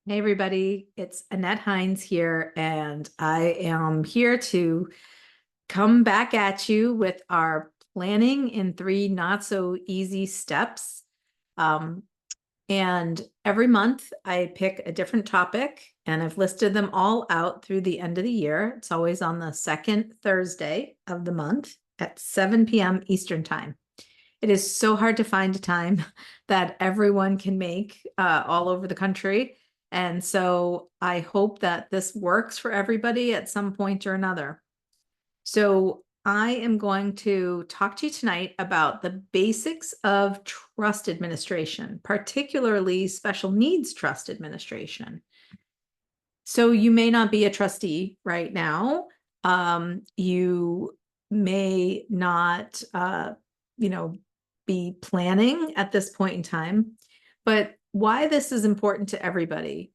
Hey everybody, it's Annette Hines here, and I am here to come back at you with our planning in 3 not so easy steps. Um, and every month I pick a different topic, and I've listed them all out through the end of the year. It's always on the second Thursday of the month at 7 p.m. Eastern Time. It is so hard to find a time that everyone can make all over the country. And so I hope that this works for everybody at some point or another. So I am going to talk to you tonight about the basics of trust administration, particularly special needs trust administration. So you may not be a trustee right now. You may not, be planning at this point in time, but why this is important to everybody.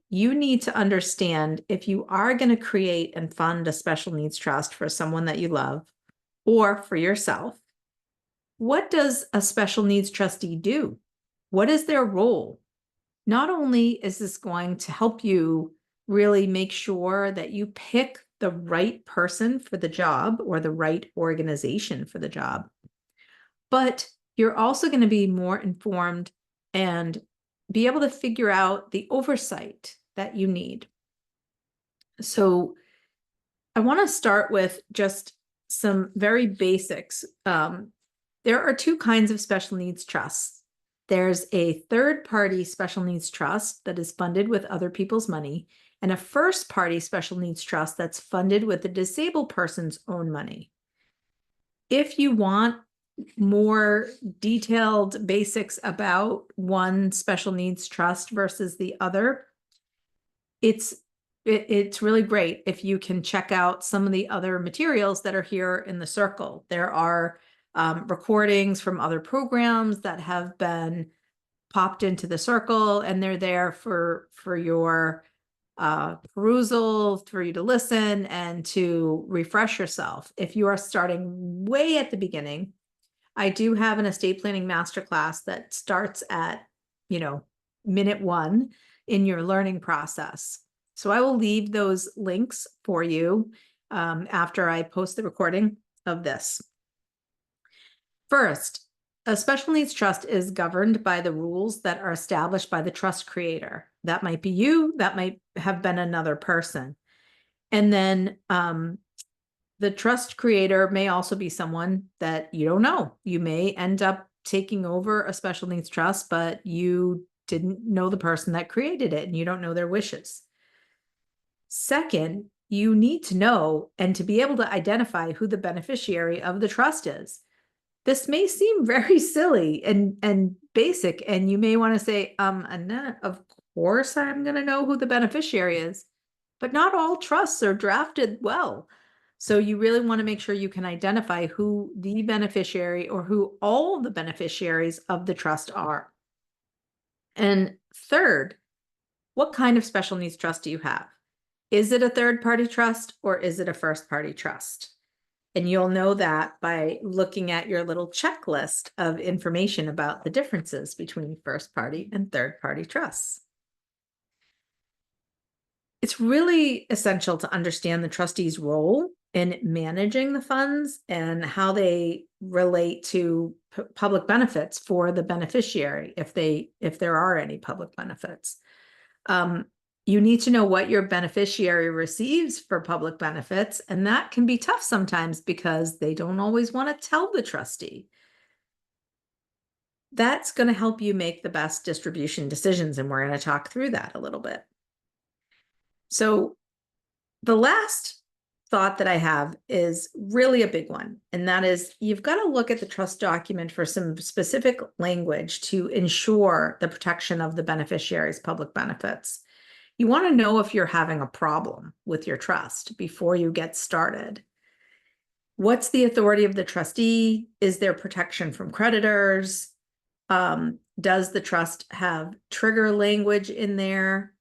You need to understand if you are going to create and fund a special needs trust for someone that you love or for yourself, what does a special needs trustee do? What is their role? Not only is this going to help you really make sure that you pick the right person for the job or the right organization for the job, but you're also going to be more informed and be able to figure out the oversight that you need. So I want to start with just some very basics. There are 2 kinds of special needs trusts. There's a third-party special needs trust that is funded with other people's money, and a first-party special needs trust that's funded with the disabled person's own money. If you want more detailed basics about one special needs trust versus the other, it's really great if you can check out some of the other materials that are here in the circle. There are recordings from other programs that have been popped into the circle, and they're there for your perusal, for you to listen and to refresh yourself. If you are starting way at the beginning, I do have an estate planning masterclass that starts at, minute 1 in your learning process. So I will leave those links for you after I post the recording of this. First, a special needs trust is governed by the rules that are established by the trust creator. That might be you, that might have been another person. And then the trust creator may also be someone that you don't know. You may end up taking over a special needs trust, but you didn't know the person that created it and you don't know their wishes. Second, you need to know and to be able to identify who the beneficiary of the trust is. This may seem very silly and basic, and you may want to say, Annette, of course I'm going to know who the beneficiary is, but not all trusts are drafted well. So you really want to make sure you can identify who the beneficiary or who all the beneficiaries of the trust are. And third, what kind of special needs trust do you have? Is it a third-party trust or is it a first-party trust? And you'll know that by looking at your little checklist of information about the differences between first-party and third-party trusts. It's really essential to understand the trustee's role in managing the funds and how they relate to public benefits for the beneficiary, if there are any public benefits. You need to know what your beneficiary receives for public benefits, and that can be tough sometimes because they don't always want to tell the trustee. That's going to help you make the best distribution decisions, and we're going to talk through that a little bit. So the last thought that I have is really a big one, and that is you've got to look at the trust document for some specific language to ensure the protection of the beneficiary's public benefits. You want to know if you're having a problem with your trust before you get started. What's the authority of the trustee? Is there protection from creditors? Does the trust have trigger language in there?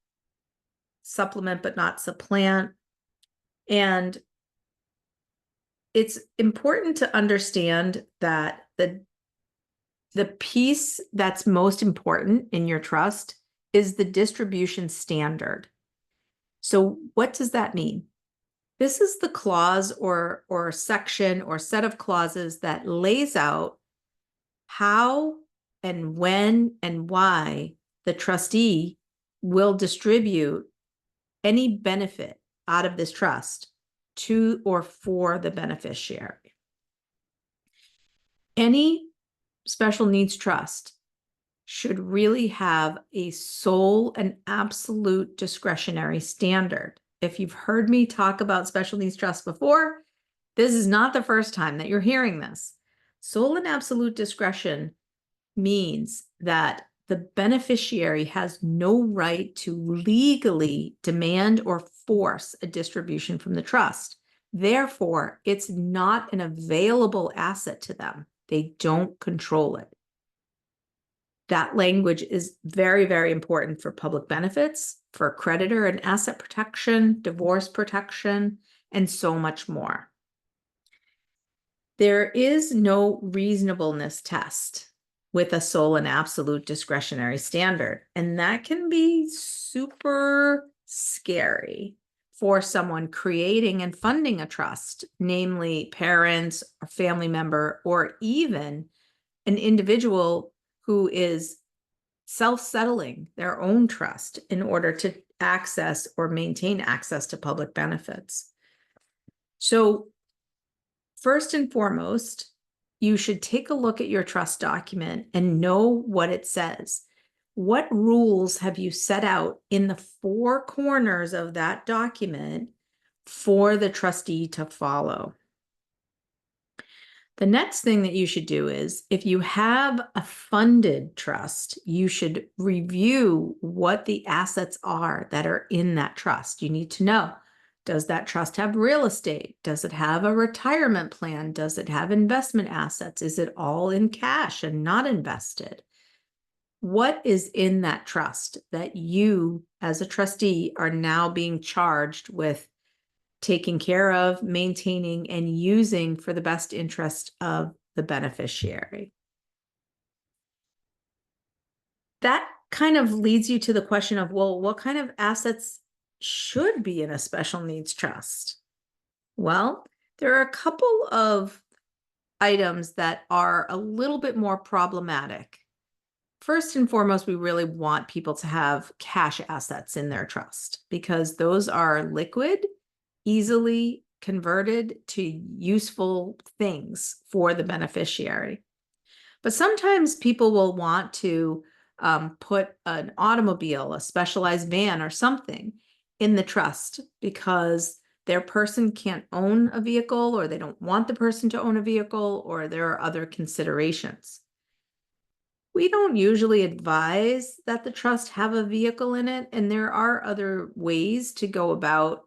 Supplement but not supplant. And it's important to understand that the piece that's most important in your trust is the distribution standard. So what does that mean? This is the clause or section or set of clauses that lays out how and when and why the trustee will distribute any benefit out of this trust to or for the beneficiary. Any special needs trust should really have a sole and absolute discretionary standard. If you've heard me talk about special needs trust before, this is not the first time that you're hearing this. Sole and absolute discretion means that the beneficiary has no right to legally demand or force a distribution from the trust. Therefore, it's not an available asset to them. They don't control it. That language is very, very important for public benefits, for creditor and asset protection, divorce protection, and so much more. There is no reasonableness test with a sole and absolute discretionary standard, and that can be super scary for someone creating and funding a trust, namely parents, a family member, or even an individual who is self-settling their own trust in order to access or maintain access to public benefits. So first and foremost, you should take a look at your trust document and know what it says. What rules have you set out in the four corners of that document for the trustee to follow? The next thing that you should do is, if you have a funded trust, you should review what the assets are that are in that trust. You need to know, does that trust have real estate? Does it have a retirement plan? Does it have investment assets? Is it all in cash and not invested? What is in that trust that you, as a trustee, are now being charged with taking care of, maintaining, and using for the best interest of the beneficiary? That kind of leads you to the question of, well, what kind of assets should be in a special needs trust? Well, there are a couple of items that are a little bit more problematic. First and foremost, we really want people to have cash assets in their trust because those are liquid, easily converted to useful things for the beneficiary. But sometimes people will want to put an automobile, a specialized van or something in the trust because their person can't own a vehicle, or they don't want the person to own a vehicle, or there are other considerations. We don't usually advise that the trust have a vehicle in it, and there are other ways to go about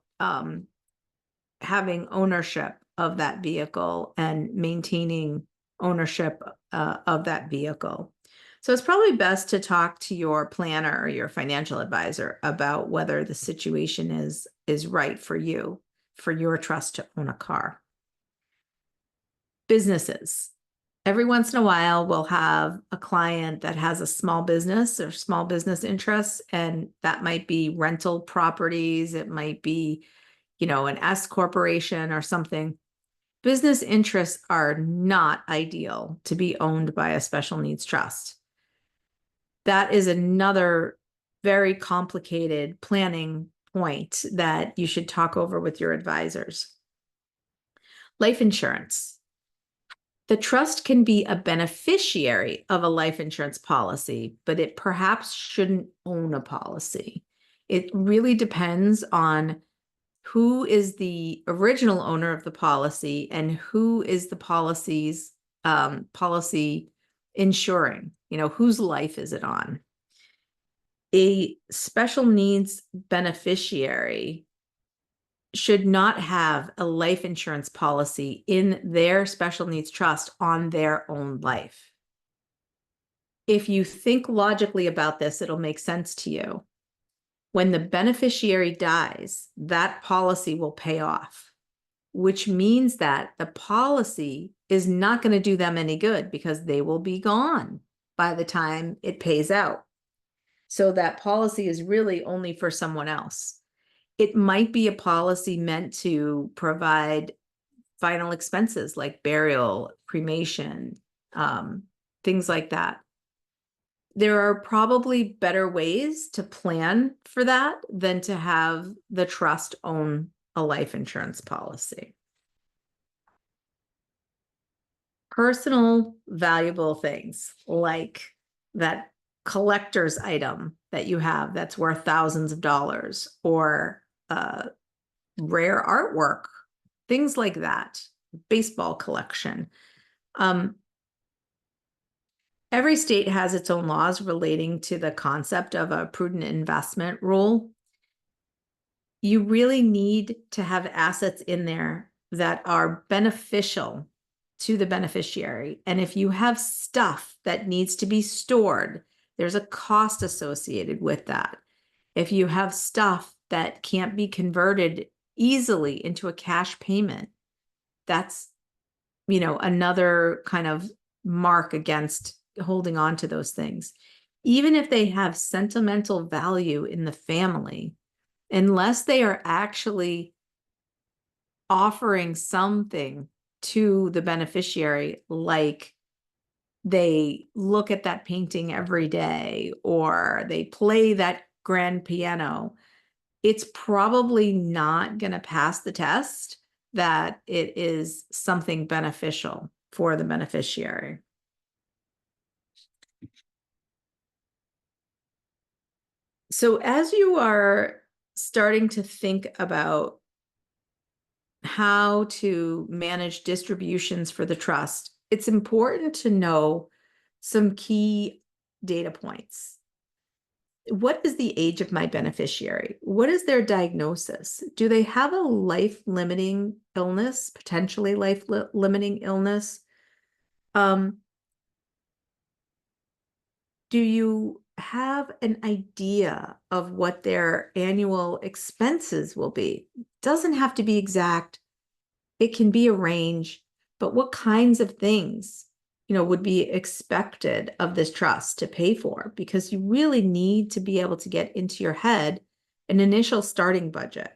having ownership of that vehicle and maintaining ownership of that vehicle. So it's probably best to talk to your planner or your financial advisor about whether the situation is right for you, for your trust to own a car. Businesses. Every once in a while, we'll have a client that has a small business or small business interests, and that might be rental properties. It might be, an S corporation or something. Business interests are not ideal to be owned by a special needs trust. That is another very complicated planning point that you should talk over with your advisors. Life insurance. The trust can be a beneficiary of a life insurance policy, but it perhaps shouldn't own a policy. It really depends on who is the original owner of the policy and who is the policy insuring, whose life is it on. A special needs beneficiary should not have a life insurance policy in their special needs trust on their own life. If you think logically about this, it'll make sense to you. When the beneficiary dies, that policy will pay off, which means that the policy is not going to do them any good because they will be gone by the time it pays out. So that policy is really only for someone else. It might be a policy meant to provide final expenses like burial, cremation, things like that. There are probably better ways to plan for that than to have the trust own a life insurance policy. Personal valuable things like that collector's item that you have that's worth thousands of dollars, or rare artwork, things like that, baseball collection. Every state has its own laws relating to the concept of a prudent investment rule. You really need to have assets in there that are beneficial to the beneficiary. And if you have stuff that needs to be stored, there's a cost associated with that. If you have stuff that can't be converted easily into a cash payment, that's, another kind of mark against holding on to those things. Even if they have sentimental value in the family, unless they are actually offering something to the beneficiary, like they look at that painting every day or they play that grand piano, it's probably not going to pass the test that it is something beneficial for the beneficiary. So as you are starting to think about how to manage distributions for the trust, it's important to know some key data points. What is the age of my beneficiary? What is their diagnosis? Do they have a life-limiting illness, potentially life-limiting illness? Do you have an idea of what their annual expenses will be? Doesn't have to be exact. It can be a range, but what kinds of things, would be expected of this trust to pay for? Because you really need to be able to get into your head an initial starting budget.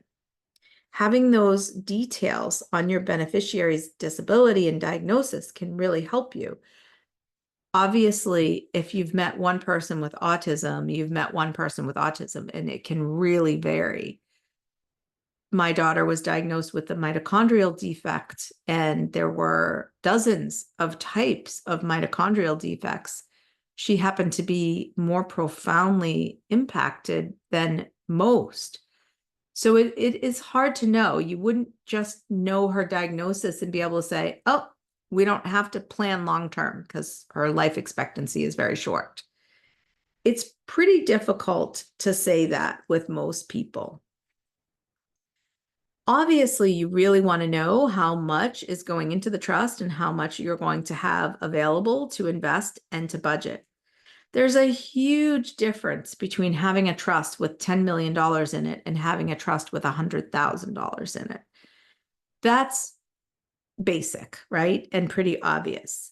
Having those details on your beneficiary's disability and diagnosis can really help you. Obviously, if you've met one person with autism, you've met one person with autism, and it can really vary. My daughter was diagnosed with a mitochondrial defect, and there were dozens of types of mitochondrial defects. She happened to be more profoundly impacted than most. So it is hard to know. You wouldn't just know her diagnosis and be able to say, oh, we don't have to plan long-term because her life expectancy is very short. It's pretty difficult to say that with most people. Obviously, you really want to know how much is going into the trust and how much you're going to have available to invest and to budget. There's a huge difference between having a trust with $10 million in it and having a trust with $100,000 in it. That's basic, right? And pretty obvious.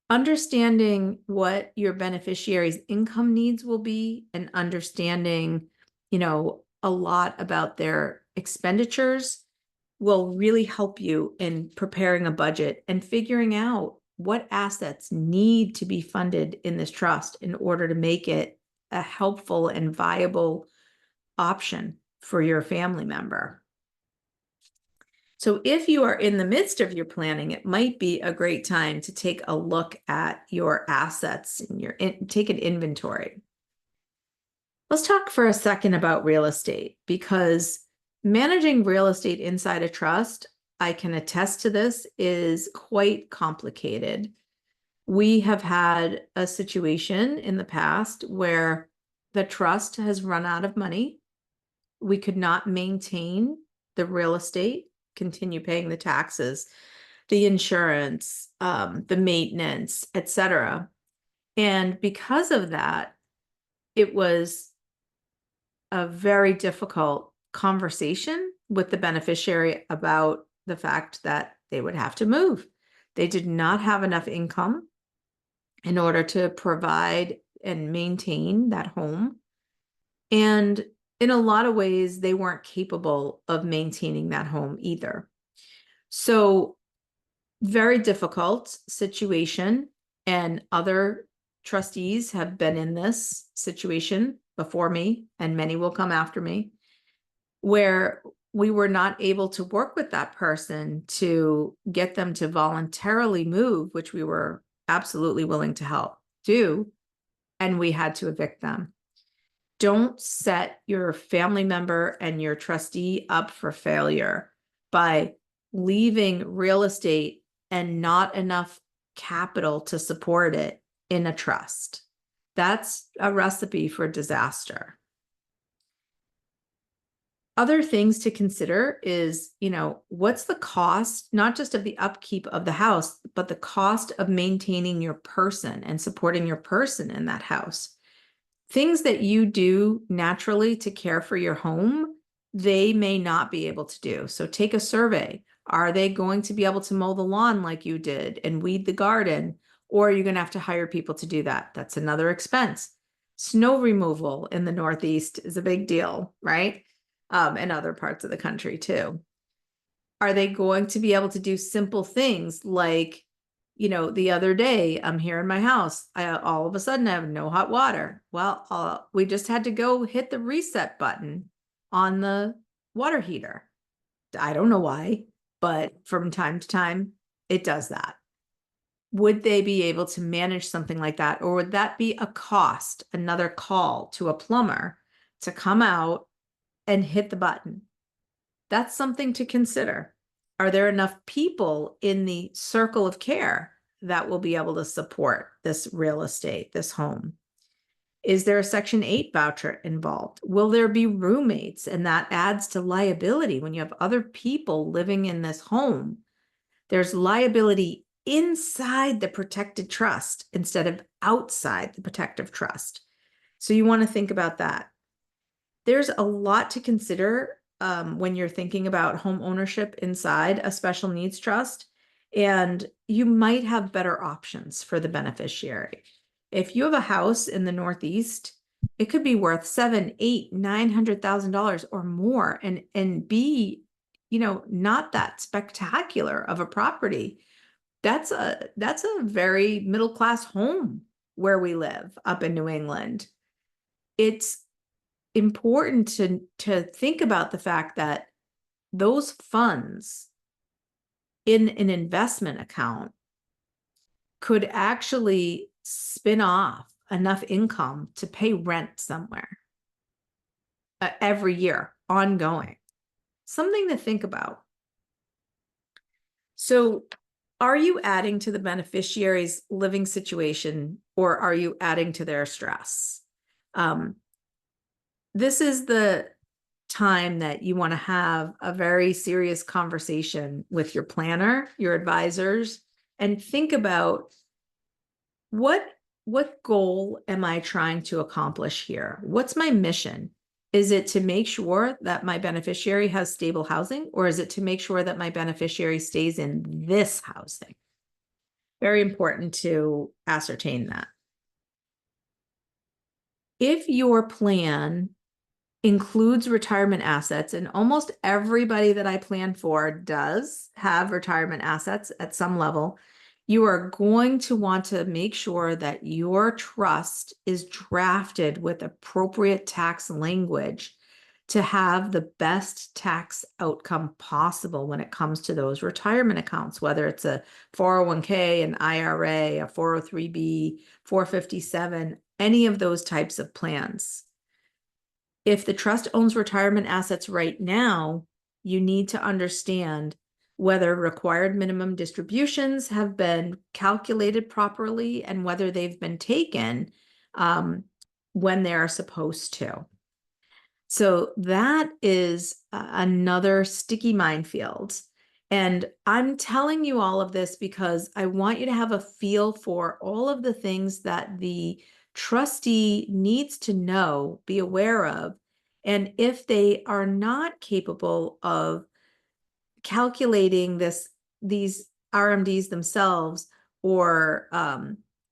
Understanding what your beneficiary's income needs will be and understanding, a lot about their expenditures will really help you in preparing a budget and figuring out what assets need to be funded in this trust in order to make it a helpful and viable option for your family member. So if you are in the midst of your planning, it might be a great time to take a look at your assets and take an inventory. Let's talk for a second about real estate, because managing real estate inside a trust, I can attest to this, is quite complicated. We have had a situation in the past where the trust has run out of money. We could not maintain the real estate, continue paying the taxes, the insurance, the maintenance, etc. And because of that, it was a very difficult conversation with the beneficiary about the fact that they would have to move. They did not have enough income in order to provide and maintain that home. And in a lot of ways, they weren't capable of maintaining that home either. So very difficult situation, and other trustees have been in this situation before me, and many will come after me, where we were not able to work with that person to get them to voluntarily move, which we were absolutely willing to help do, and we had to evict them. Don't set your family member and your trustee up for failure by leaving real estate and not enough capital to support it in a trust. That's a recipe for disaster. Other things to consider is, what's the cost, not just of the upkeep of the house, but the cost of maintaining your person and supporting your person in that house. Things that you do naturally to care for your home, they may not be able to do. So take a survey. Are they going to be able to mow the lawn like you did and weed the garden? Or are you going to have to hire people to do that? That's another expense. Snow removal in the Northeast is a big deal, right? And other parts of the country too. Are they going to be able to do simple things like, the other day I'm here in my house, all of a sudden I have no hot water. Well, we just had to go hit the reset button on the water heater. I don't know why, but from time to time it does that. Would they be able to manage something like that? Or would that be a cost, another call to a plumber to come out and hit the button? That's something to consider. Are there enough people in the circle of care that will be able to support this real estate, this home? Is there a Section 8 voucher involved? Will there be roommates? And that adds to liability when you have other people living in this home. There's liability inside the protected trust instead of outside the protective trust. So you want to think about that. There's a lot to consider when you're thinking about home ownership inside a special needs trust, and you might have better options for the beneficiary. If you have a house in the Northeast, it could be worth $700,000, $800,000, $900,000 or more, and be, not that spectacular of a property. That's a very middle class home where we live up in New England. It's important to think about the fact that those funds in an investment account could actually spin off enough income to pay rent somewhere every year, ongoing. Something to think about. So, are you adding to the beneficiary's living situation, or are you adding to their stress? This is the time that you want to have a very serious conversation with your planner, your advisors, and think about what goal am I trying to accomplish here? What's my mission? Is it to make sure that my beneficiary has stable housing, or is it to make sure that my beneficiary stays in this housing? Very important to ascertain that. If your plan includes retirement assets, and almost everybody that I plan for does have retirement assets at some level, you are going to want to make sure that your trust is drafted with appropriate tax language to have the best tax outcome possible when it comes to those retirement accounts, whether it's a 401k, an IRA, a 403b, 457, any of those types of plans. If the trust owns retirement assets right now, you need to understand whether required minimum distributions have been calculated properly and whether they've been taken when they're supposed to. So that is another sticky minefield. And I'm telling you all of this because I want you to have a feel for all of the things that the trustee needs to know, be aware of. And if they are not capable of calculating these RMDs themselves, or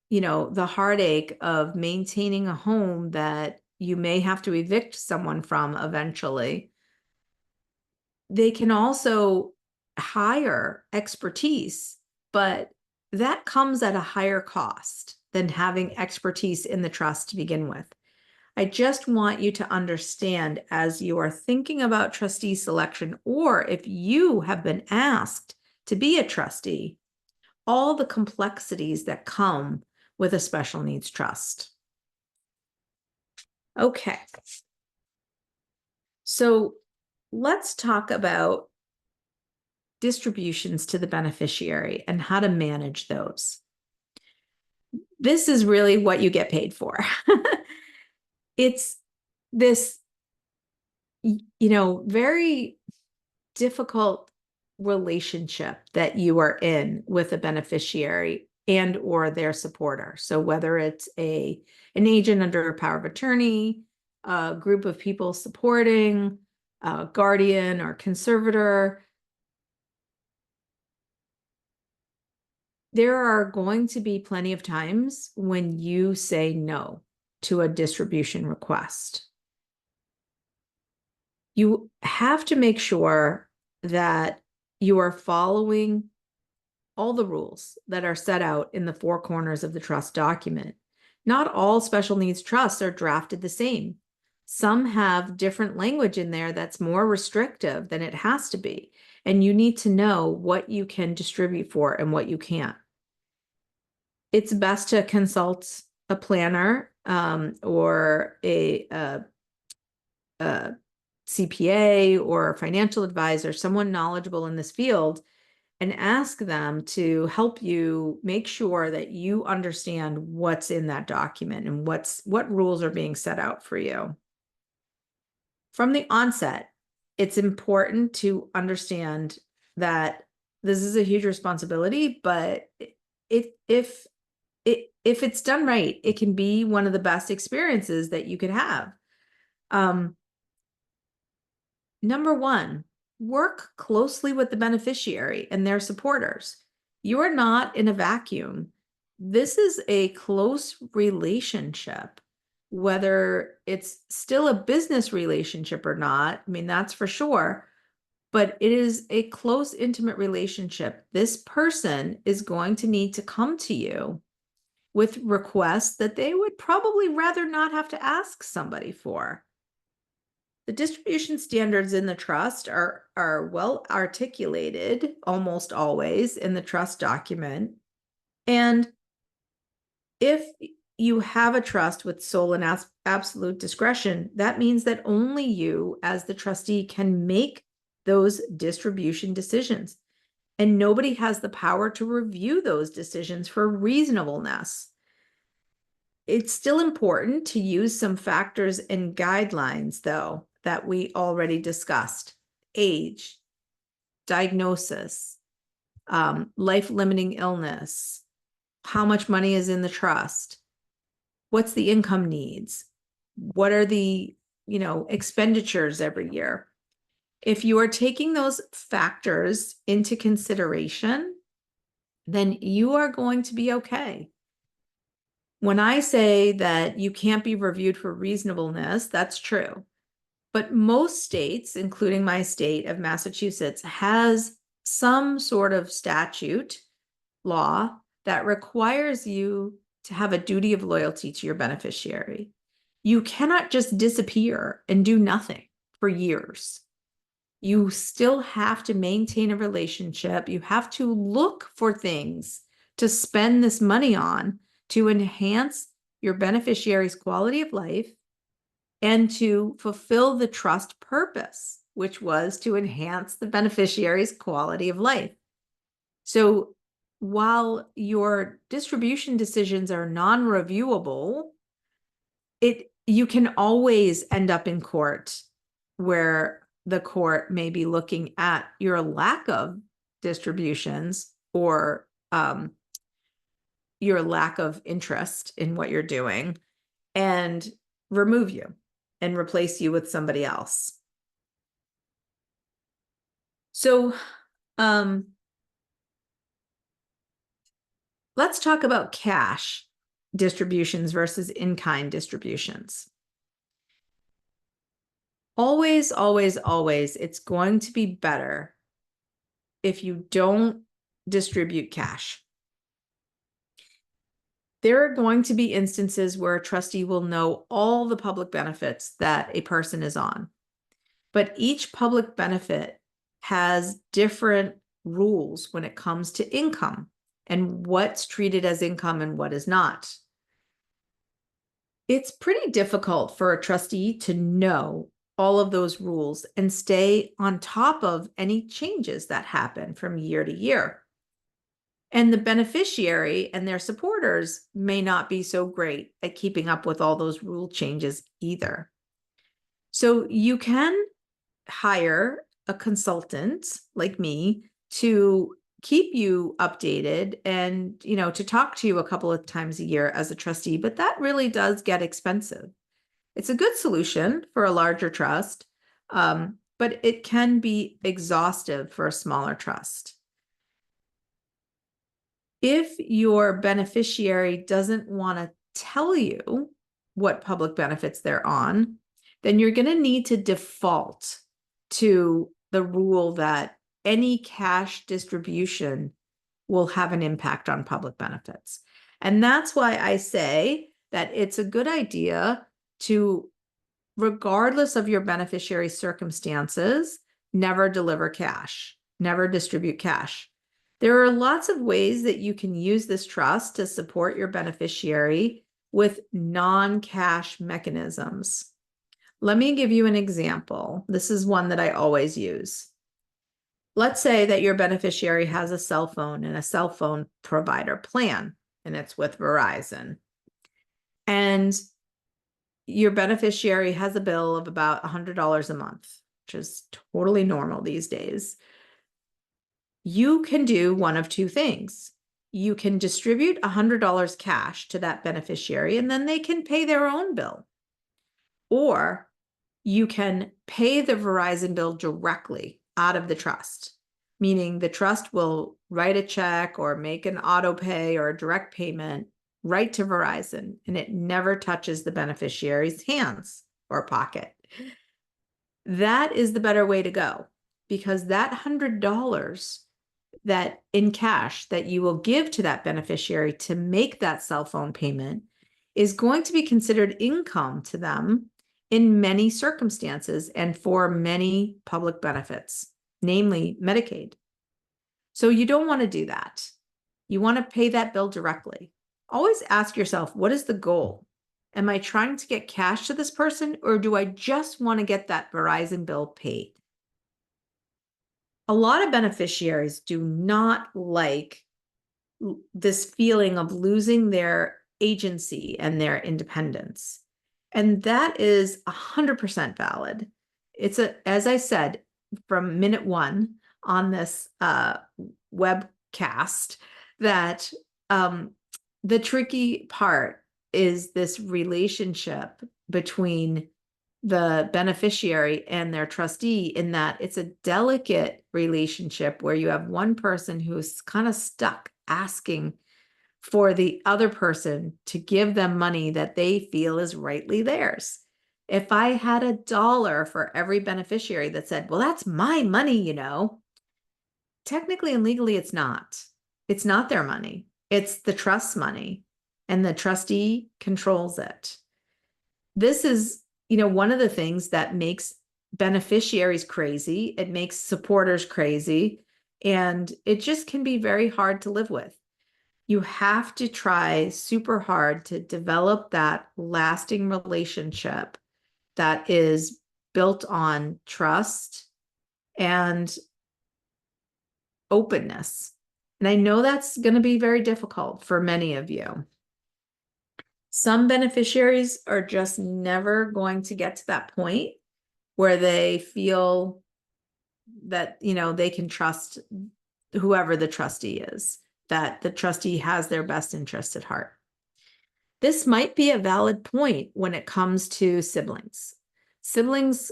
the heartache of maintaining a home that you may have to evict someone from eventually. They can also hire expertise, but that comes at a higher cost than having expertise in the trust to begin with. I just want you to understand, as you are thinking about trustee selection, or if you have been asked to be a trustee, all the complexities that come with a special needs trust. Okay. So let's talk about distributions to the beneficiary and how to manage those. This is really what you get paid for. It's this, very difficult relationship that you are in with a beneficiary and or their supporter. So whether it's an agent under a power of attorney, a group of people supporting, a guardian or conservator, there are going to be plenty of times when you say no to a distribution request. You have to make sure that you are following all the rules that are set out in the four corners of the trust document. Not all special needs trusts are drafted the same. Some have different language in there that's more restrictive than it has to be. And you need to know what you can distribute for and what you can't. It's best to consult a planner or a CPA or a financial advisor, someone knowledgeable in this field, and ask them to help you make sure that you understand what's in that document and what rules are being set out for you. From the onset, it's important to understand that this is a huge responsibility, but if it's done right, it can be one of the best experiences that you could have. Number one, work closely with the beneficiary and their supporters. You are not in a vacuum. This is a close relationship, whether it's still a business relationship or not. I mean, that's for sure, but it is a close, intimate relationship. This person is going to need to come to you with requests that they would probably rather not have to ask somebody for. The distribution standards in the trust are well articulated almost always in the trust document. And if you have a trust with sole and absolute discretion, that means that only you as the trustee can make those distribution decisions. And nobody has the power to review those decisions for reasonableness. It's still important to use some factors and guidelines, though, that we already discussed. Age, diagnosis, life-limiting illness, how much money is in the trust, what's the income needs, what are the expenditures every year. If you are taking those factors into consideration, then you are going to be okay. When I say that you can't be reviewed for reasonableness, that's true. But most states, including my state of Massachusetts, has some sort of statute law that requires you to have a duty of loyalty to your beneficiary. You cannot just disappear and do nothing for years. You still have to maintain a relationship. You have to look for things to spend this money on to enhance your beneficiary's quality of life and to fulfill the trust purpose, which was to enhance the beneficiary's quality of life. So while your distribution decisions are non-reviewable, you can always end up in court where the court may be looking at your lack of distributions or your lack of interest in what you're doing and remove you and replace you with somebody else. So let's talk about cash distributions versus in-kind distributions. Always, always, always, it's going to be better if you don't distribute cash. There are going to be instances where a trustee will know all the public benefits that a person is on, but each public benefit has different rules when it comes to income and what's treated as income and what is not. It's pretty difficult for a trustee to know all of those rules and stay on top of any changes that happen from year to year. And the beneficiary and their supporters may not be so great at keeping up with all those rule changes either. So you can hire a consultant like me to keep you updated and, to talk to you a couple of times a year as a trustee, but that really does get expensive. It's a good solution for a larger trust, but it can be exhaustive for a smaller trust. If your beneficiary doesn't want to tell you what public benefits they're on, then you're going to need to default to the rule that any cash distribution will have an impact on public benefits. And that's why I say that it's a good idea to, regardless of your beneficiary circumstances, never deliver cash, never distribute cash. There are lots of ways that you can use this trust to support your beneficiary with non-cash mechanisms. Let me give you an example. This is one that I always use. Let's say that your beneficiary has a cell phone and a cell phone provider plan, and it's with Verizon. And your beneficiary has a bill of about $100 a month, which is totally normal these days. You can do one of two things. You can distribute $100 cash to that beneficiary, and then they can pay their own bill. Or you can pay the Verizon bill directly out of the trust, meaning the trust will write a check or make an auto pay or a direct payment right to Verizon, and it never touches the beneficiary's hands or pocket. That is the better way to go, because that $100 that in cash that you will give to that beneficiary to make that cell phone payment is going to be considered income to them in many circumstances and for many public benefits, namely Medicaid. So you don't want to do that. You want to pay that bill directly. Always ask yourself, what is the goal? Am I trying to get cash to this person, or do I just want to get that Verizon bill paid? A lot of beneficiaries do not like this feeling of losing their agency and their independence. And that is 100% valid. It's as I said, from minute one on this webcast, that the tricky part is this relationship between the beneficiary and their trustee, in that it's a delicate relationship where you have one person who's kind of stuck asking for the other person to give them money that they feel is rightly theirs. If I had $1 for every beneficiary that said, well, that's my money, technically and legally it's not. It's not their money. It's the trust's money, and the trustee controls it. This is, one of the things that makes beneficiaries crazy. It makes supporters crazy, and it just can be very hard to live with. You have to try super hard to develop that lasting relationship that is built on trust and openness. And I know that's going to be very difficult for many of you. Some beneficiaries are just never going to get to that point where they feel that, they can trust whoever the trustee is, that the trustee has their best interest at heart. This might be a valid point when it comes to siblings. Siblings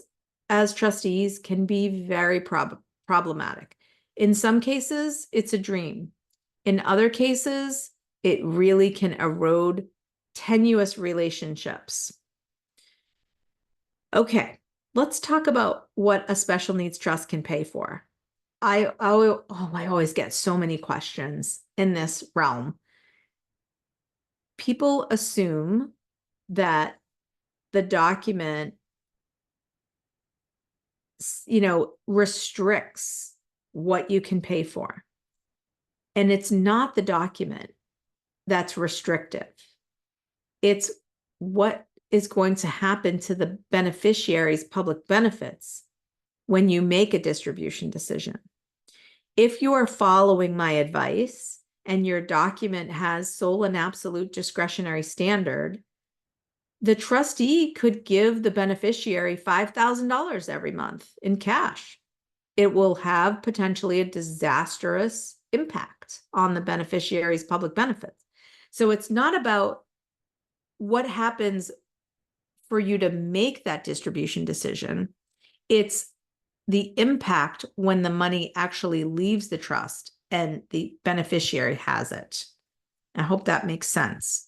as trustees can be very problematic. In some cases, it's a dream. In other cases, it really can erode tenuous relationships. Okay, let's talk about what a special needs trust can pay for. I always get so many questions in this realm. People assume that the document, restricts what you can pay for. And it's not the document that's restrictive. It's what is going to happen to the beneficiary's public benefits when you make a distribution decision. If you are following my advice and your document has sole and absolute discretionary standard, the trustee could give the beneficiary $5,000 every month in cash. It will have potentially a disastrous impact on the beneficiary's public benefits. So it's not about what happens for you to make that distribution decision. It's the impact when the money actually leaves the trust and the beneficiary has it. I hope that makes sense.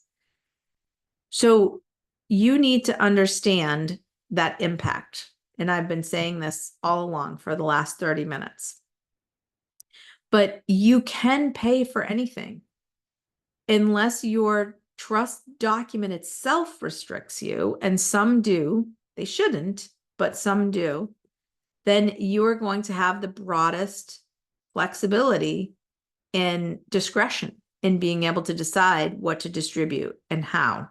So you need to understand that impact. And I've been saying this all along for the last 30 minutes. But you can pay for anything unless your trust document itself restricts you, and some do. They shouldn't, but some do. Then you're going to have the broadest flexibility and discretion in being able to decide what to distribute and how.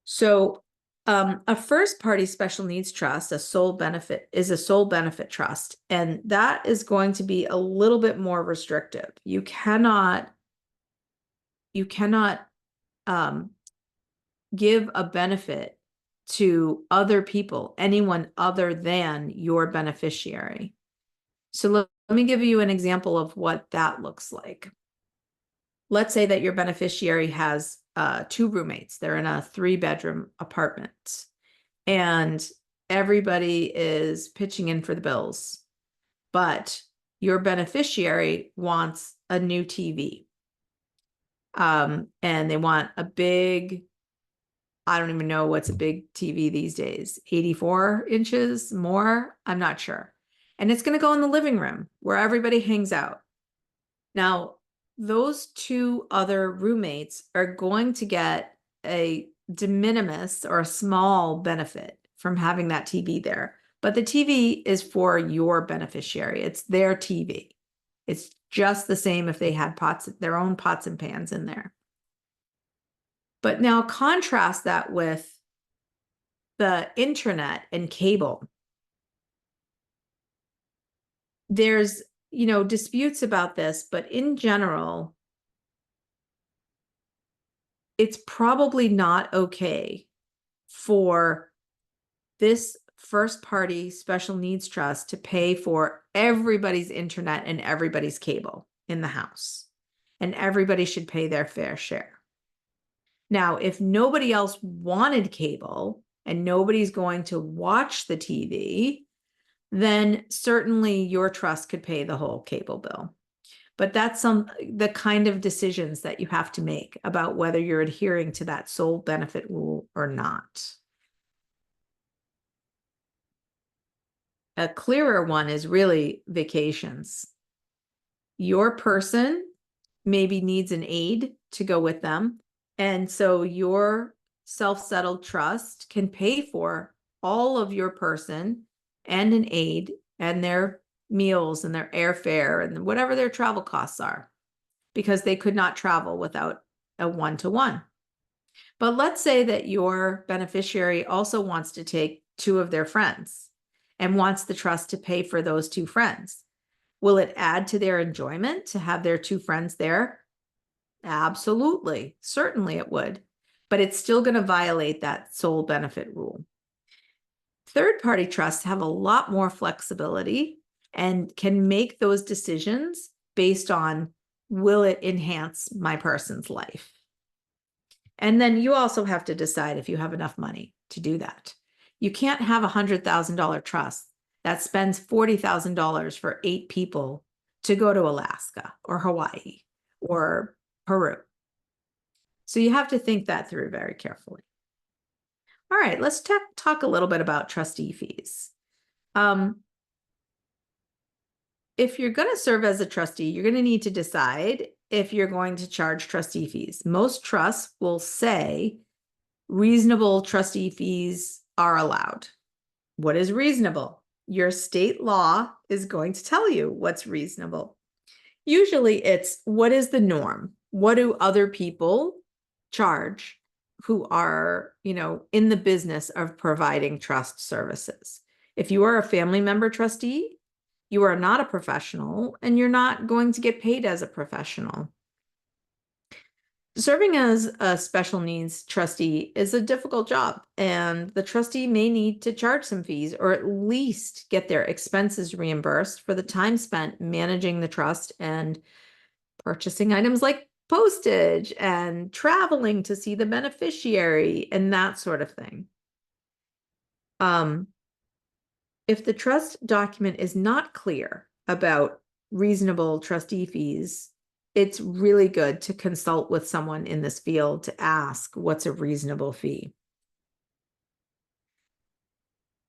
So a first party special needs trust, is a sole benefit trust. And that is going to be a little bit more restrictive. You cannot give a benefit to other people, anyone other than your beneficiary. So let me give you an example of what that looks like. Let's say that your beneficiary has 2 roommates. They're in a 3-bedroom apartment and everybody is pitching in for the bills, but your beneficiary wants a new TV. And they want a big, I don't even know what's a big TV these days, 84 inches more, I'm not sure. And it's going to go in the living room where everybody hangs out. Now, those 2 other roommates are going to get a de minimis or a small benefit from having that TV there. But the TV is for your beneficiary. It's their TV. It's just the same if they had their own pots and pans in there. But now contrast that with the internet and cable. There's, disputes about this, but in general, it's probably not okay for this first party special needs trust to pay for everybody's internet and everybody's cable in the house. And everybody should pay their fair share. Now, if nobody else wanted cable and nobody's going to watch the TV, then certainly your trust could pay the whole cable bill. But that's the kind of decisions that you have to make about whether you're adhering to that sole benefit rule or not. A clearer one is really vacations. Your person maybe needs an aide to go with them. And so your self-settled trust can pay for all of your person and an aide and their meals and their airfare and whatever their travel costs are, because they could not travel without a one-to-one. But let's say that your beneficiary also wants to take 2 of their friends and wants the trust to pay for those 2 friends. Will it add to their enjoyment to have their 2 friends there? Absolutely. Certainly it would. But it's still going to violate that sole benefit rule. Third-party trusts have a lot more flexibility and can make those decisions based on, will it enhance my person's life? And then you also have to decide if you have enough money to do that. You can't have a $100,000 trust that spends $40,000 for 8 people to go to Alaska or Hawaii or Peru. So you have to think that through very carefully. All right, let's talk a little bit about trustee fees. If you're going to serve as a trustee, you're going to need to decide if you're going to charge trustee fees. Most trusts will say reasonable trustee fees are allowed. What is reasonable? Your state law is going to tell you what's reasonable. Usually it's what is the norm? What do other people charge who are, in the business of providing trust services? If you are a family member trustee, you are not a professional and you're not going to get paid as a professional. Serving as a special needs trustee is a difficult job, and the trustee may need to charge some fees or at least get their expenses reimbursed for the time spent managing the trust and purchasing items like postage and traveling to see the beneficiary and that sort of thing. If the trust document is not clear about reasonable trustee fees, it's really good to consult with someone in this field to ask what's a reasonable fee.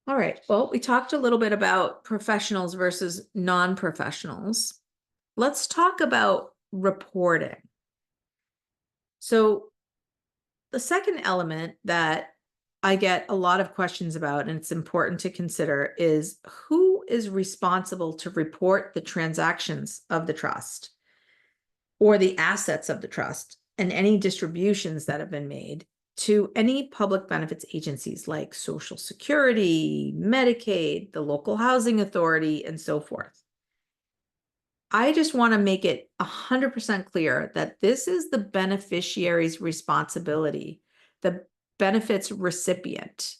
All right, well, we talked a little bit about professionals versus non-professionals. Let's talk about reporting. So the second element that I get a lot of questions about, and it's important to consider, is who is responsible to report the transactions of the trust or the assets of the trust and any distributions that have been made to any public benefits agencies like Social Security, Medicaid, the local housing authority, and so forth. I just want to make it 100% clear that this is the beneficiary's responsibility, the benefits recipient,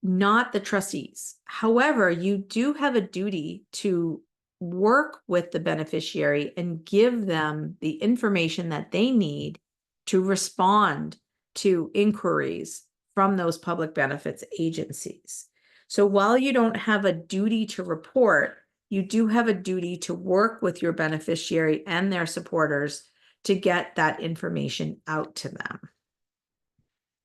not the trustees. However, you do have a duty to work with the beneficiary and give them the information that they need to respond to inquiries from those public benefits agencies. So while you don't have a duty to report, you do have a duty to work with your beneficiary and their supporters to get that information out to them.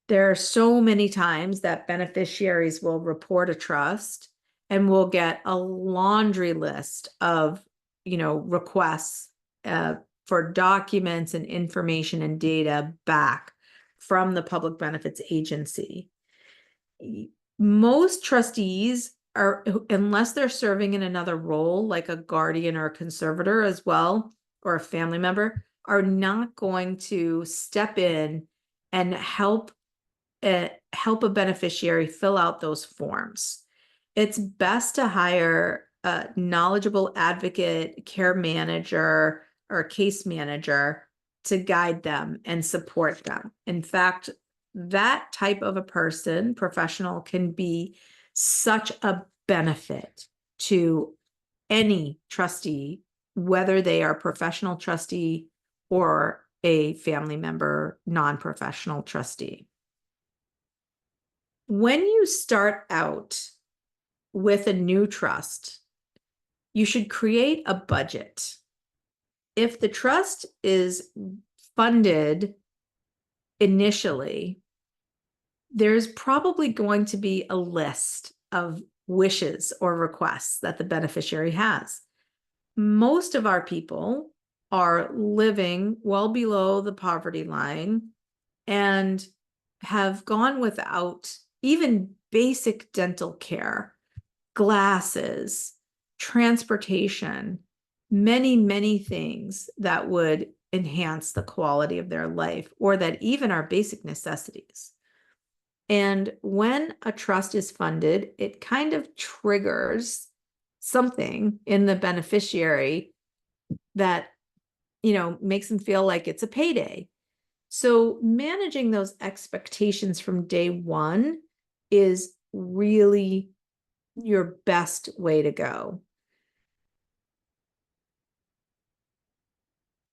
There are so many times that beneficiaries will report a trust and will get a laundry list of, requests for documents and information and data back from the public benefits agency. Most trustees are, unless they're serving in another role, like a guardian or a conservator as well, or a family member, are not going to step in and help a beneficiary fill out those forms. It's best to hire a knowledgeable advocate, care manager, or case manager to guide them and support them. In fact, that type of a person, professional, can be such a benefit to any trustee, whether they are professional trustee or a family member, non-professional trustee. When you start out with a new trust, you should create a budget. If the trust is funded initially, there's probably going to be a list of wishes or requests that the beneficiary has. Most of our people are living well below the poverty line and have gone without even basic dental care, glasses, transportation, many, many things that would enhance the quality of their life, or that even are basic necessities. And when a trust is funded, it kind of triggers something in the beneficiary that, makes them feel like it's a payday. So managing those expectations from day one is really your best way to go.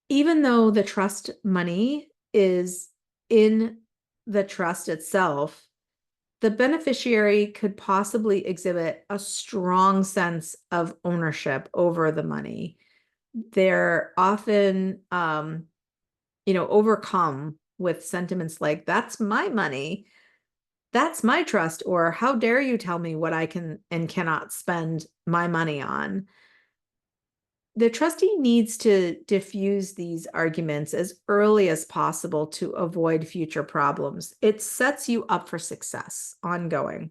Even though the trust money is in the trust itself, the beneficiary could possibly exhibit a strong sense of ownership over the money. They're often, overcome with sentiments like, that's my money, that's my trust, or how dare you tell me what I can and cannot spend my money on. The trustee needs to diffuse these arguments as early as possible to avoid future problems. It sets you up for success ongoing.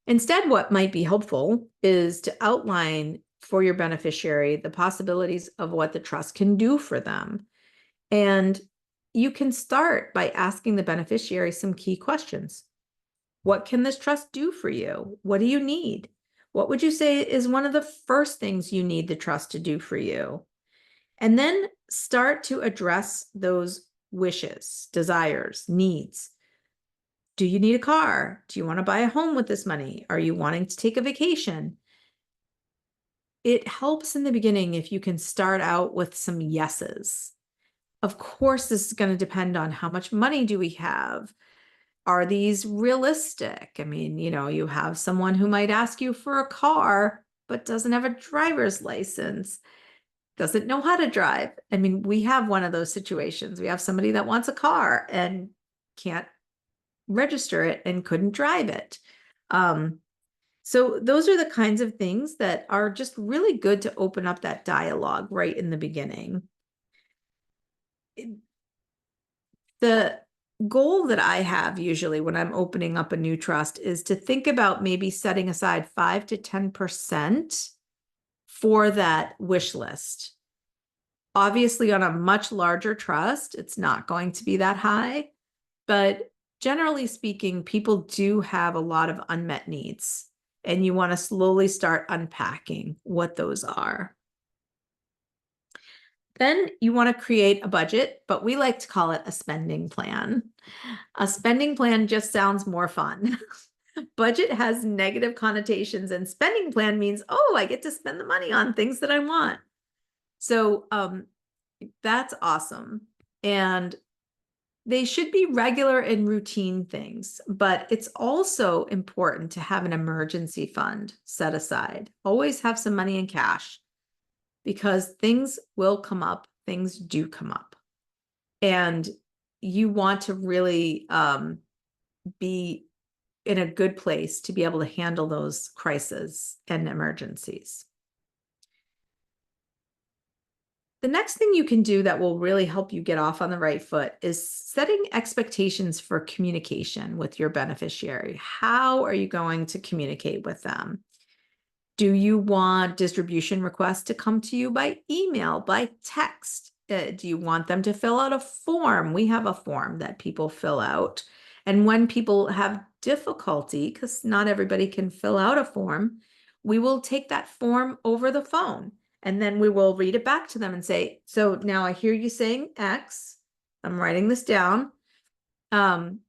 Instead, what might be helpful is to outline for your beneficiary the possibilities of what the trust can do for them. And you can start by asking the beneficiary some key questions. What can this trust do for you? What do you need? What would you say is one of the first things you need the trust to do for you? And then start to address those wishes, desires, needs. Do you need a car? Do you want to buy a home with this money? Are you wanting to take a vacation? It helps in the beginning if you can start out with some yeses. Of course, this is going to depend on how much money do we have? Are these realistic? I mean, you have someone who might ask you for a car, but doesn't have a driver's license, doesn't know how to drive. I mean, we have one of those situations. We have somebody that wants a car and can't register it and couldn't drive it. So those are the kinds of things that are just really good to open up that dialogue right in the beginning. The goal that I have usually when I'm opening up a new trust is to think about maybe setting aside 5 to 10% for that wish list. Obviously, on a much larger trust, it's not going to be that high, but generally speaking, people do have a lot of unmet needs, and you want to slowly start unpacking what those are. Then you want to create a budget, but we like to call it a spending plan. A spending plan just sounds more fun. Budget has negative connotations, and spending plan means, oh, I get to spend the money on things that I want. So that's awesome. And they should be regular and routine things, but it's also important to have an emergency fund set aside. Always have some money in cash because things will come up. Things do come up. And you want to really be in a good place to be able to handle those crises and emergencies. The next thing you can do that will really help you get off on the right foot is setting expectations for communication with your beneficiary. How are you going to communicate with them? Do you want distribution requests to come to you by email, by text? Do you want them to fill out a form? We have a form that people fill out. And when people have difficulty, because not everybody can fill out a form, we will take that form over the phone. And then we will read it back to them and say, so now I hear you saying X. I'm writing this down. Do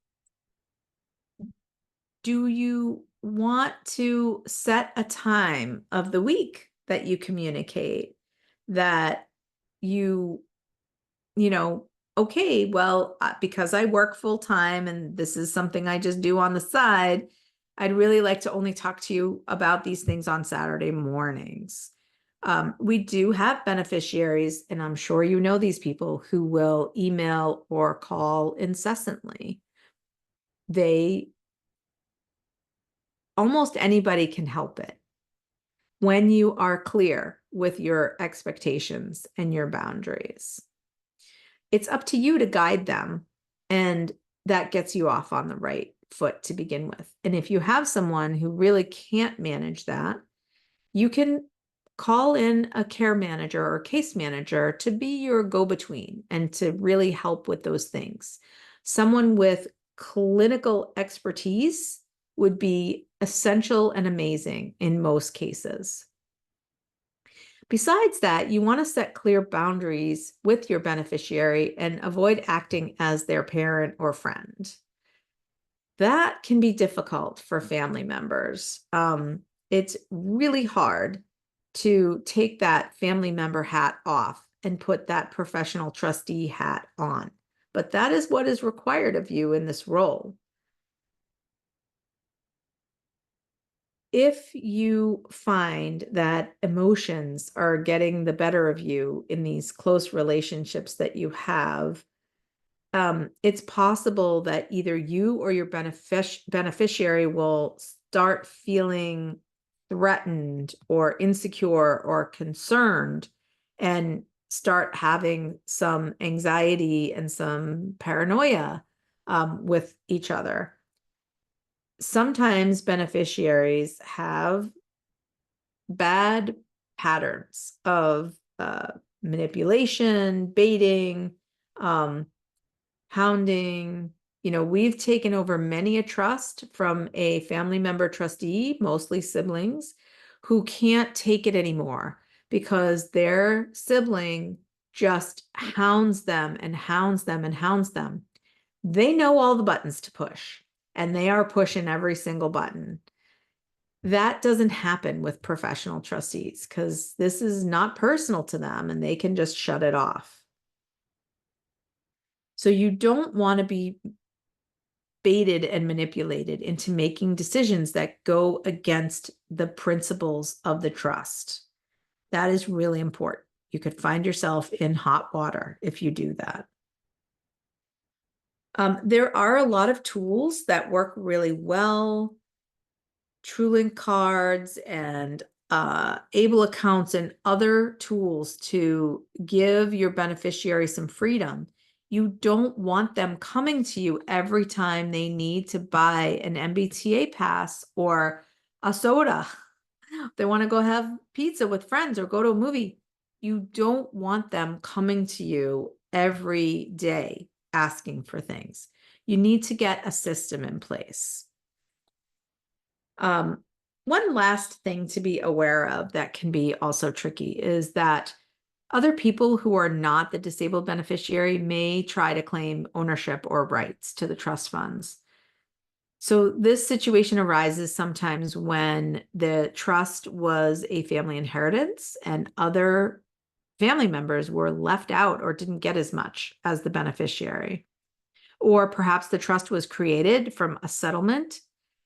you want to set a time of the week that you communicate that okay, well, because I work full time and this is something I just do on the side, I'd really like to only talk to you about these things on Saturday mornings. We do have beneficiaries, and I'm sure you know these people who will email or call incessantly. Almost anybody can help it when you are clear with your expectations and your boundaries. It's up to you to guide them, and that gets you off on the right foot to begin with. And if you have someone who really can't manage that, you can call in a care manager or case manager to be your go-between and to really help with those things. Someone with clinical expertise would be essential and amazing in most cases. Besides that, you want to set clear boundaries with your beneficiary and avoid acting as their parent or friend. That can be difficult for family members. It's really hard to take that family member hat off and put that professional trustee hat on. But that is what is required of you in this role. If you find that emotions are getting the better of you in these close relationships that you have, it's possible that either you or your beneficiary will start feeling threatened or insecure or concerned and start having some anxiety and some paranoia with each other. Sometimes beneficiaries have bad patterns of manipulation, baiting, hounding. We've taken over many a trust from a family member trustee, mostly siblings, who can't take it anymore because their sibling just hounds them and hounds them and hounds them. They know all the buttons to push, and they are pushing every single button. That doesn't happen with professional trustees because this is not personal to them and they can just shut it off. So you don't want to be baited and manipulated into making decisions that go against the principles of the trust. That is really important. You could find yourself in hot water if you do that. There are a lot of tools that work really well. TrueLink cards and Able accounts and other tools to give your beneficiary some freedom. You don't want them coming to you every time they need to buy an MBTA pass or a soda. They want to go have pizza with friends or go to a movie. You don't want them coming to you every day asking for things. You need to get a system in place. One last thing to be aware of that can be also tricky is that other people who are not the disabled beneficiary may try to claim ownership or rights to the trust funds. So this situation arises sometimes when the trust was a family inheritance and other family members were left out or didn't get as much as the beneficiary. Or perhaps the trust was created from a settlement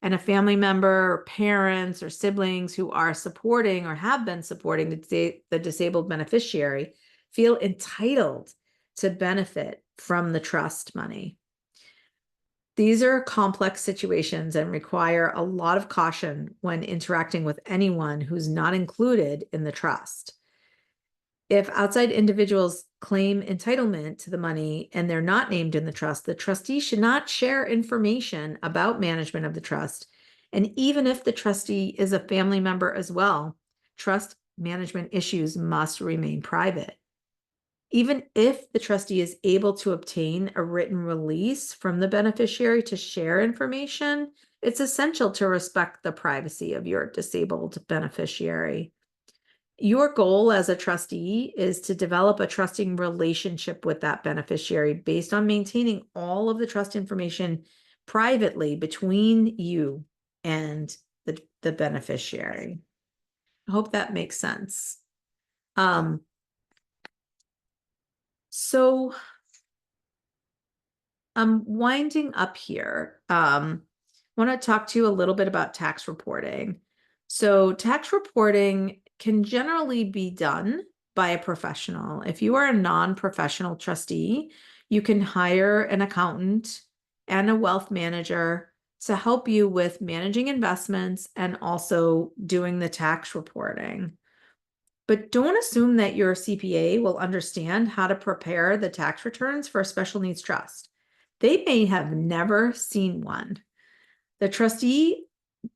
and a family member or parents or siblings who are supporting or have been supporting the disabled beneficiary feel entitled to benefit from the trust money. These are complex situations and require a lot of caution when interacting with anyone who's not included in the trust. If outside individuals claim entitlement to the money and they're not named in the trust, the trustee should not share information about management of the trust. And even if the trustee is a family member as well, trust management issues must remain private. Even if the trustee is able to obtain a written release from the beneficiary to share information, it's essential to respect the privacy of your disabled beneficiary. Your goal as a trustee is to develop a trusting relationship with that beneficiary based on maintaining all of the trust information privately between you and the beneficiary. I hope that makes sense. So I'm winding up here. I want to talk to you a little bit about tax reporting. So tax reporting can generally be done by a professional. If you are a non-professional trustee, you can hire an accountant and a wealth manager to help you with managing investments and also doing the tax reporting. But don't assume that your CPA will understand how to prepare the tax returns for a special needs trust. They may have never seen one. The trustee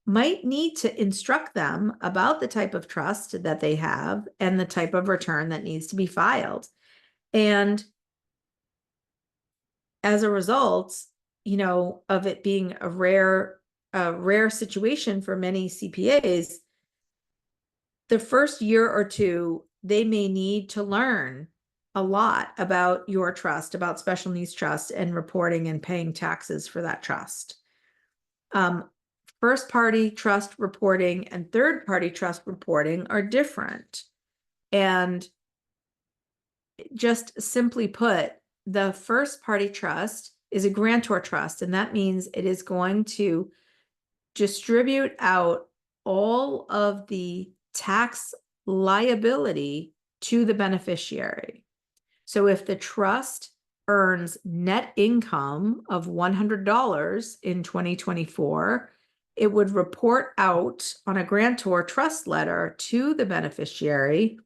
might need to instruct them about the type of trust that they have and the type of return that needs to be filed. And as a result, of it being a rare situation for many CPAs, the first year or two, they may need to learn a lot about your trust, about special needs trust, and reporting and paying taxes for that trust. First party trust reporting and third party trust reporting are different. And just simply put, the first party trust is a grantor trust, and that means it is going to distribute out all of the tax liability to the beneficiary. So if the trust earns net income of $100 in 2024, it would report out on a grantor trust letter to the beneficiary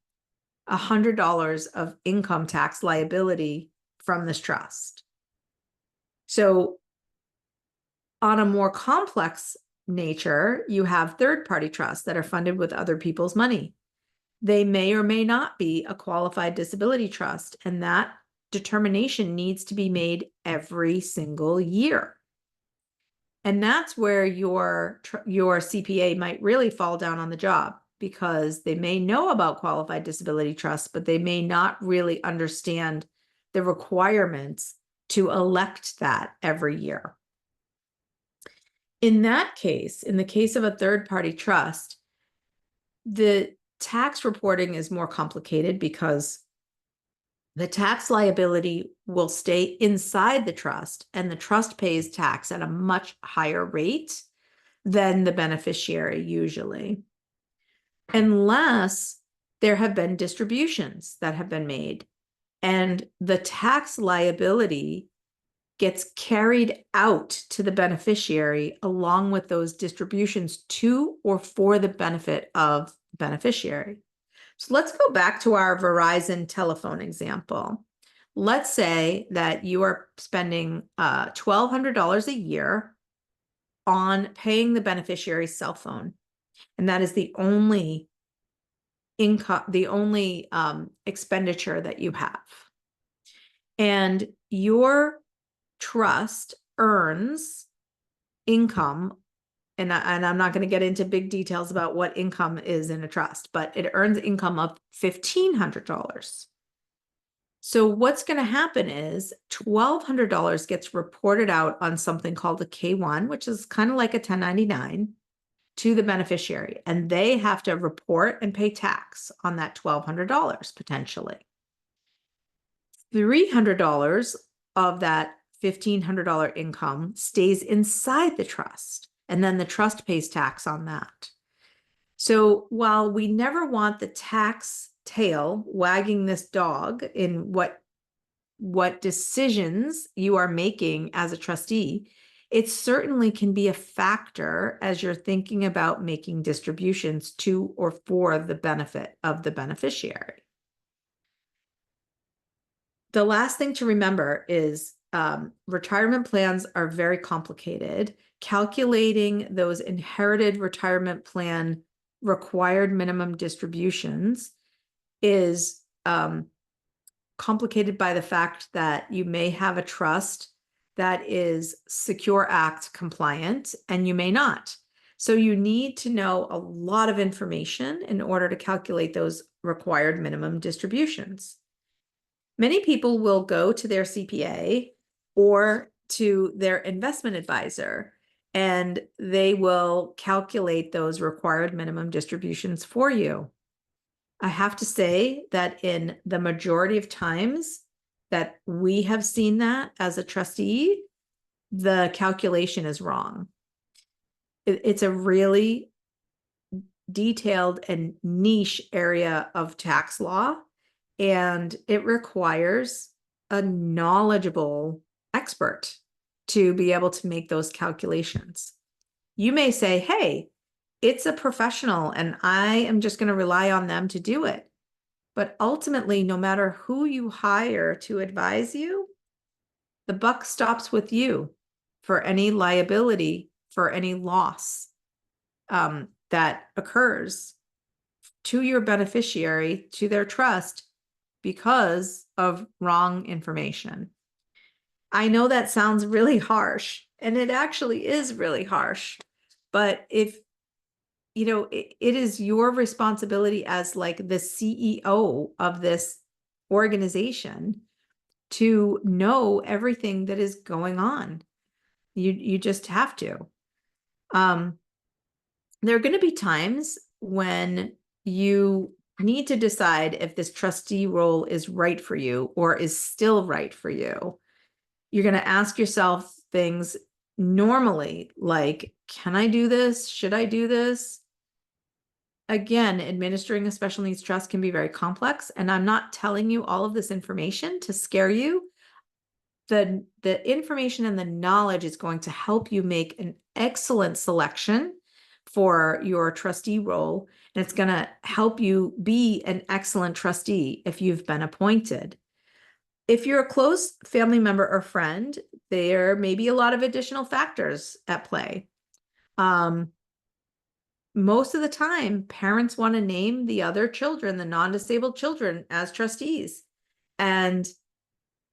$100 of income tax liability from this trust. So on a more complex nature, you have third-party trusts that are funded with other people's money. They may or may not be a qualified disability trust, and that determination needs to be made every single year. And that's where your CPA might really fall down on the job, because they may know about qualified disability trusts, but they may not really understand the requirements to elect that every year. In that case, in the case of a third-party trust, the tax reporting is more complicated because the tax liability will stay inside the trust, and the trust pays tax at a much higher rate than the beneficiary usually, unless there have been distributions that have been made, and the tax liability gets carried out to the beneficiary along with those distributions to or for the benefit of the beneficiary. So let's go back to our Verizon telephone example. Let's say that you are spending $1,200 a year on paying the beneficiary's cell phone, and that is the only income, the only expenditure that you have. And your trust earns income, and I'm not going to get into big details about what income is in a trust, but it earns income of $1,500. So what's going to happen is $1,200 gets reported out on something called a K-1, which is kind of like a 1099, to the beneficiary, and they have to report and pay tax on that $1,200 potentially. $300 of that $1,500 income stays inside the trust, and then the trust pays tax on that. So while we never want the tax tail wagging this dog in what decisions you are making as a trustee, it certainly can be a factor as you're thinking about making distributions to or for the benefit of the beneficiary. The last thing to remember is retirement plans are very complicated. Calculating those inherited retirement plan required minimum distributions is complicated by the fact that you may have a trust that is Secure Act compliant and you may not. So you need to know a lot of information in order to calculate those required minimum distributions. Many people will go to their CPA or to their investment advisor, and they will calculate those required minimum distributions for you. I have to say that in the majority of times that we have seen that as a trustee, the calculation is wrong. It's a really detailed and niche area of tax law, and it requires a knowledgeable expert to be able to make those calculations. You may say, hey, it's a professional and I am just going to rely on them to do it. But ultimately, no matter who you hire to advise you, the buck stops with you for any liability, for any loss that occurs to your beneficiary, to their trust, because of wrong information. I know that sounds really harsh, and it actually is really harsh, but if you know, it is your responsibility as like the CEO of this organization to know everything that is going on. You just have to. There are going to be times when you need to decide if this trustee role is right for you or is still right for you. You're going to ask yourself things normally like, can I do this? Should I do this? Again, administering a special needs trust can be very complex, and I'm not telling you all of this information to scare you. the information and the knowledge is going to help you make an excellent selection for your trustee role. And it's going to help you be an excellent trustee if you've been appointed. If you're a close family member or friend, there may be a lot of additional factors at play. Most of the time, parents want to name the other children, the non-disabled children, as trustees. And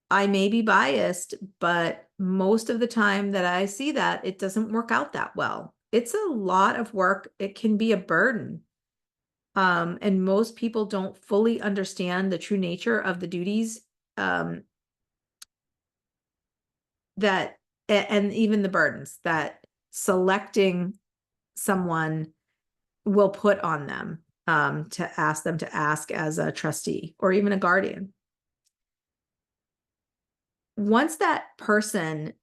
I may be biased, but most of the time that I see that, it doesn't work out that well. It's a lot of work. It can be a burden. And most people don't fully understand the true nature of the duties that, and even the burdens that selecting someone will put on them to ask them to ask as a trustee or even a guardian. Once that person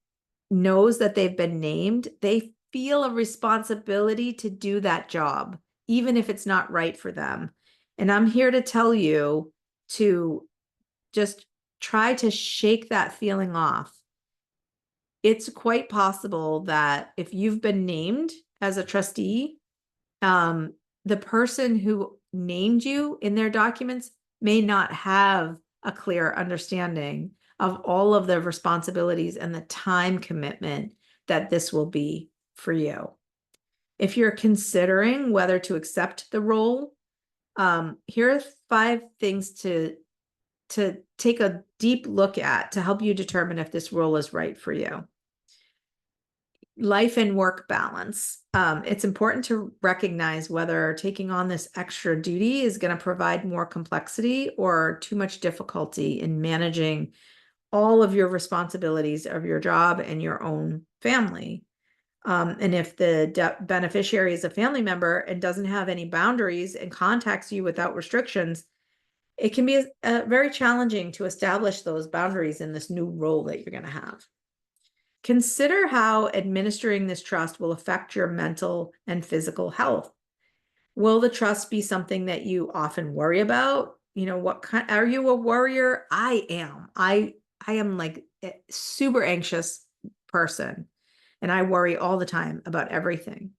knows that they've been named, they feel a responsibility to do that job, even if it's not right for them. And I'm here to tell you to just try to shake that feeling off. It's quite possible that if you've been named as a trustee, the person who named you in their documents may not have a clear understanding of all of the responsibilities and the time commitment that this will be for you. If you're considering whether to accept the role, here are 5 things to take a deep look at to help you determine if this role is right for you. Life and work balance. It's important to recognize whether taking on this extra duty is going to provide more complexity or too much difficulty in managing all of your responsibilities of your job and your own family. And if the beneficiary is a family member and doesn't have any boundaries and contacts you without restrictions, it can be very challenging to establish those boundaries in this new role that you're going to have. Consider how administering this trust will affect your mental and physical health. Will the trust be something that you often worry about? You know, what kind, are you a worrier? I am. I am like a super anxious person, and I worry all the time about everything.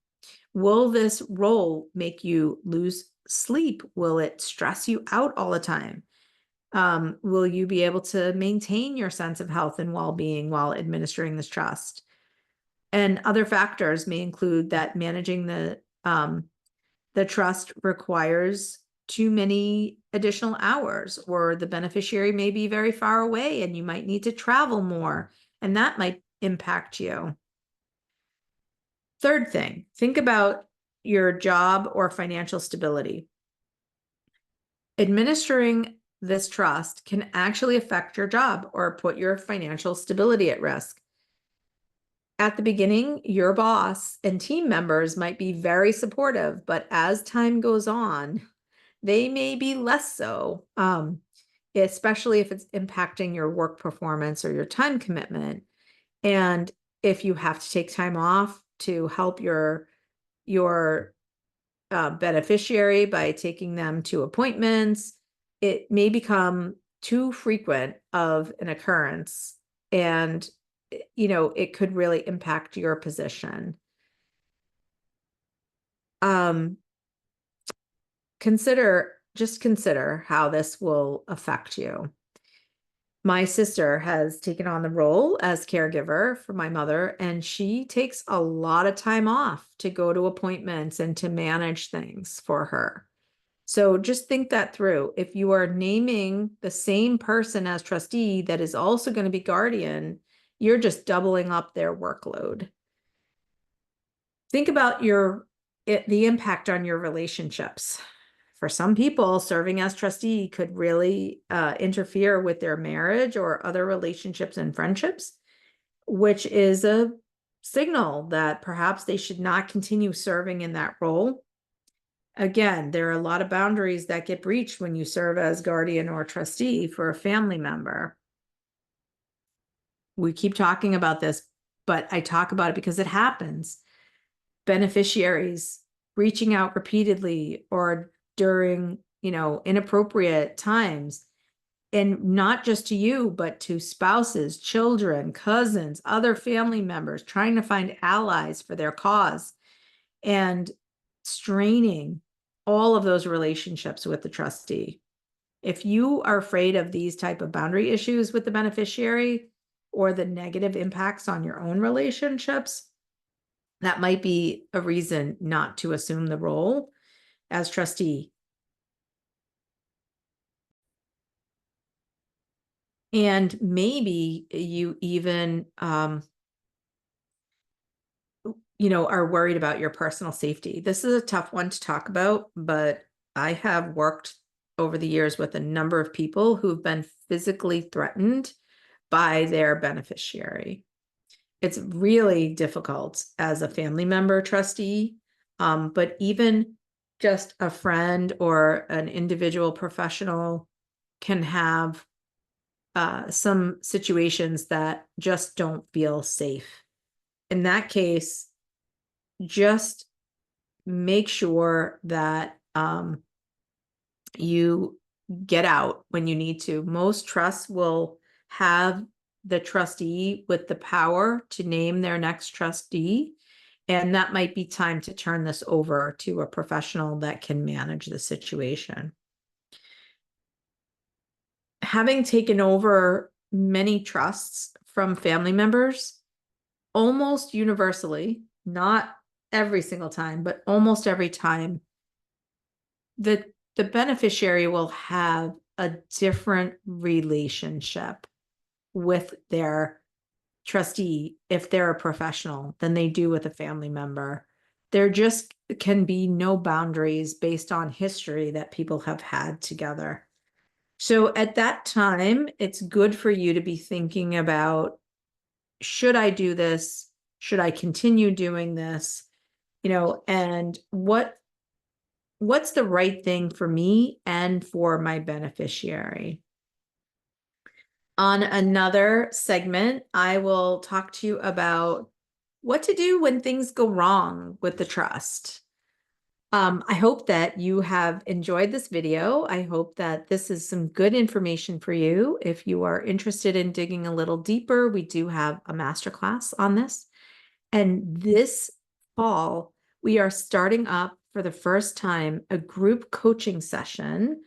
Will this role make you lose sleep? Will it stress you out all the time? Will you be able to maintain your sense of health and well-being while administering this trust? And other factors may include that managing the trust requires too many additional hours, or the beneficiary may be very far away and you might need to travel more, and that might impact you. Third thing, think about your job or financial stability. Administering this trust can actually affect your job or put your financial stability at risk. At the beginning, your boss and team members might be very supportive, but as time goes on, they may be less so, especially if it's impacting your work performance or your time commitment. And if you have to take time off to help your beneficiary by taking them to appointments, it may become too frequent of an occurrence, and it could really impact your position. Consider how this will affect you. My sister has taken on the role as caregiver for my mother, and she takes a lot of time off to go to appointments and to manage things for her. So just think that through. If you are naming the same person as trustee that is also going to be guardian, you're just doubling up their workload. Think about the impact on your relationships. For some people, serving as trustee could really interfere with their marriage or other relationships and friendships, which is a signal that perhaps they should not continue serving in that role. Again, there are a lot of boundaries that get breached when you serve as guardian or trustee for a family member. We keep talking about this, but I talk about it because it happens. Beneficiaries reaching out repeatedly or during, inappropriate times. And not just to you, but to spouses, children, cousins, other family members, trying to find allies for their cause and straining all of those relationships with the trustee. If you are afraid of these type of boundary issues with the beneficiary or the negative impacts on your own relationships, that might be a reason not to assume the role as trustee. And maybe you even, are worried about your personal safety. This is a tough one to talk about, but I have worked over the years with a number of people who've been physically threatened by their beneficiary. It's really difficult as a family member trustee, but even just a friend or an individual professional can have some situations that just don't feel safe. In that case, just make sure that you get out when you need to. Most trusts will have the trustee with the power to name their next trustee, and that might be time to turn this over to a professional that can manage the situation. Having taken over many trusts from family members, almost universally, not every single time, but almost every time, the beneficiary will have a different relationship with their trustee if they're a professional than they do with a family member. There just can be no boundaries based on history that people have had together. So at that time, it's good for you to be thinking about, should I do this? Should I continue doing this? And what's the right thing for me and for my beneficiary? On another segment, I will talk to you about what to do when things go wrong with the trust. I hope that you have enjoyed this video. I hope that this is some good information for you. If you are interested in digging a little deeper, we do have a masterclass on this. And this fall, we are starting up for the first time a group coaching session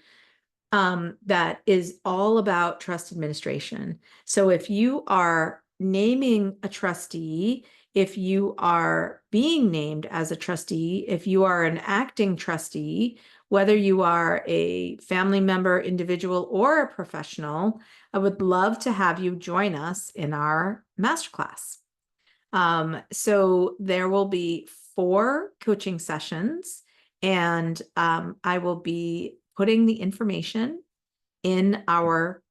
that is all about trust administration. So if you are naming a trustee, if you are being named as a trustee, if you are an acting trustee, whether you are a family member, individual, or a professional, I would love to have you join us in our masterclass. So there will be 4 coaching sessions, and I will be putting the information in our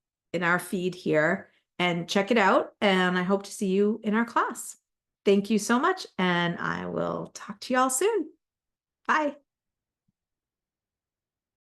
feed here, and check it out. And I hope to see you in our class. Thank you so much, and I will talk to you all soon. Bye.